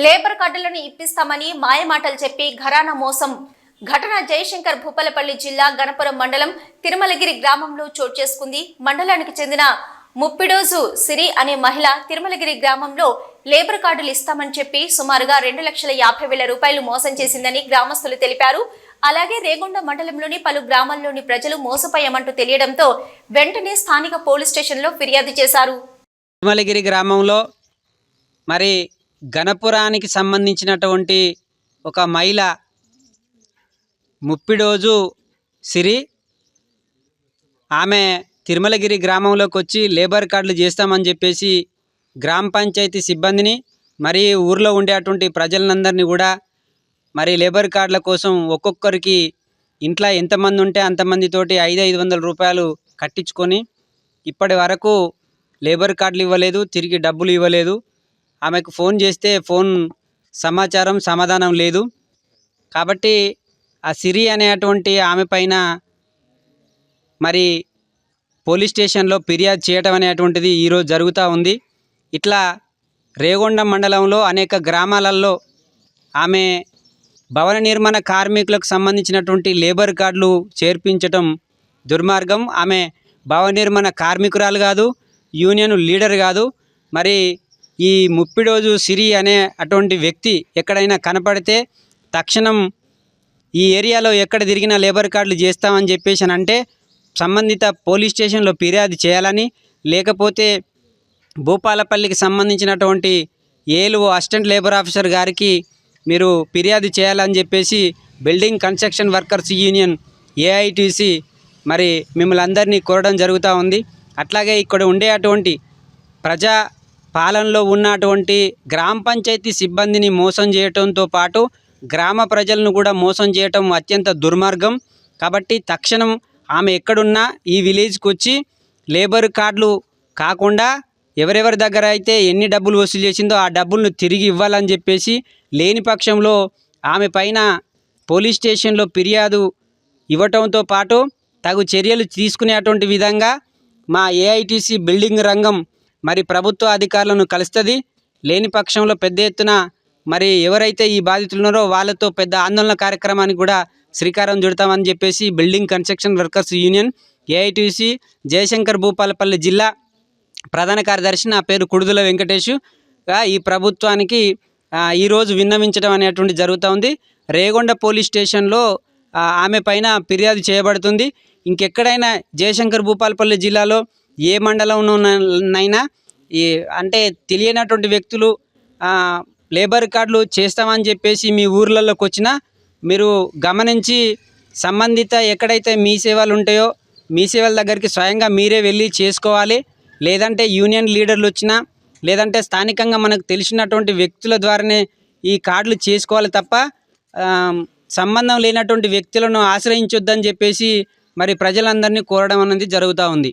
Labour కార్డులను ఇప్పిస్తామని మాయమాటలు చెప్పి ఘరానా మోసం ఘటన జయశంకర్ భూపాలపల్లి జిల్లా గణపురం మండలం తిరుమలగిరి గ్రామంలో చోటు చేసుకుంది. మండలానికి చెందిన ముప్పిడోజు సిరి అనే మహిళ తిరుమలగిరి గ్రామంలో లేబర్ కార్డులు ఇస్తామని చెప్పి సుమారుగా 2,50,000 రూపాయలు మోసం చేసిందని గ్రామస్తులు తెలిపారు. అలాగే రేగొండ మండలంలోని పలు గ్రామాల్లోని ప్రజలు మోసపోయామంటూ తెలియడంతో వెంటనే స్థానిక పోలీస్ స్టేషన్లో ఫిర్యాదు చేశారు. తిరుమలగిరి గ్రామంలో మరి గణపురానికి సంబంధించినటువంటి ఒక మహిళ ముప్పిడోజు సిరి ఆమె తిరుమలగిరి గ్రామంలోకి వచ్చి లేబర్ కార్డులు చేస్తామని చెప్పేసి గ్రామ పంచాయతీ సిబ్బందిని మరి ఊర్లో ఉండేటువంటి ప్రజలందరినీ కూడా మరి లేబర్ కార్డుల కోసం ఒక్కొక్కరికి ఇంట్లో ఎంతమంది ఉంటే అంతమందితోటి 500 రూపాయలు కట్టించుకొని ఇప్పటి వరకు లేబర్ కార్డులు ఇవ్వలేదు, తిరిగి డబ్బులు ఇవ్వలేదు. ఆమెకు ఫోన్ చేస్తే ఫోన్ సమాధానం లేదు. కాబట్టి ఆ సిరి అనేటువంటి ఆమె పైన మరి పోలీస్ స్టేషన్లో ఫిర్యాదు చేయడం అనేటువంటిది ఈరోజు జరుగుతూ ఉంది. ఇట్లా రేగొండ మండలంలో అనేక గ్రామాలలో ఆమె భవన నిర్మాణ కార్మికులకు సంబంధించినటువంటి లేబర్ కార్డులు చేర్పించటం దుర్మార్గం. ఆమె భవన నిర్మాణ కార్మికురాలు కాదు, యూనియన్ లీడర్ కాదు. మరి ఈ ముప్పిడోజు సిరి అనే అటువంటి వ్యక్తి ఎక్కడైనా కనపడితే తక్షణం ఈ ఏరియాలో ఎక్కడ తిరిగినా లేబర్ కార్డులు చేస్తామని చెప్పేసి అంటే సంబంధిత పోలీస్ స్టేషన్లో ఫిర్యాదు చేయాలని, లేకపోతే భూపాలపల్లికి సంబంధించినటువంటి ఏలుఓ అసిస్టెంట్ లేబర్ ఆఫీసర్ గారికి మీరు ఫిర్యాదు చేయాలని చెప్పేసి building construction workers union AITC మరి మిమ్మల్ని అందరినీ కోరడం జరుగుతూ ఉంది. అట్లాగే ఇక్కడ ఉండే అటువంటి ప్రజా పాలనలో ఉన్నటువంటి గ్రామ పంచాయతీ సిబ్బందిని మోసం చేయడంతో పాటు గ్రామ ప్రజలను కూడా మోసం చేయటం అత్యంత దుర్మార్గం. కాబట్టి తక్షణం ఆమె ఎక్కడున్నా ఈ విలేజ్కి వచ్చి లేబర్ కార్డులు కాకుండా ఎవరెవరి దగ్గర అయితే ఎన్ని డబ్బులు వసూలు చేసిందో ఆ డబ్బులను తిరిగి ఇవ్వాలని చెప్పేసి, లేని పక్షంలో ఆమె పైన పోలీస్ స్టేషన్లో ఫిర్యాదు ఇవ్వటంతో పాటు తగు చర్యలు తీసుకునేటువంటి విధంగా మా ఏఐటీసీ బిల్డింగ్ రంగం మరి ప్రభుత్వ అధికారులను కలుస్తుంది. లేని పక్షంలో పెద్ద ఎత్తున మరి ఎవరైతే ఈ బాధితులు ఉన్నారో వాళ్ళతో పెద్ద ఆందోళన కార్యక్రమానికి కూడా శ్రీకారం చుడతామని చెప్పేసి building construction workers union AITC Jayashankar Bhupalpally జిల్లా ప్రధాన కార్యదర్శి, నా పేరు కుడుదుల వెంకటేష్, ఈ ప్రభుత్వానికి ఈరోజు విన్నవించడం అనేటువంటి జరుగుతూ ఉంది. రేగొండ పోలీస్ స్టేషన్లో ఆమె పైన ఫిర్యాదు చేయబడుతుంది. ఇంకెక్కడైనా జయశంకర్ భూపాలపల్లి జిల్లాలో ఏ మండలంలోనైనా అంటే తెలియనటువంటి వ్యక్తులు లేబర్ కార్డులు చేస్తామని చెప్పేసి మీ ఊర్లలోకి వచ్చినా మీరు గమనించి సంబంధిత ఎక్కడైతే మీ సేవలు ఉంటాయో మీ సేవల దగ్గరికి స్వయంగా మీరే వెళ్ళి చేసుకోవాలి. లేదంటే యూనియన్ లీడర్లు వచ్చినా లేదంటే స్థానికంగా మనకు తెలిసినటువంటి వ్యక్తుల ద్వారానే ఈ కార్డులు చేసుకోవాలి తప్ప సంబంధం లేనటువంటి వ్యక్తులను ఆశ్రయించొద్దని చెప్పేసి మరి ప్రజలందరినీ కోరడం అనేది జరుగుతూ ఉంది.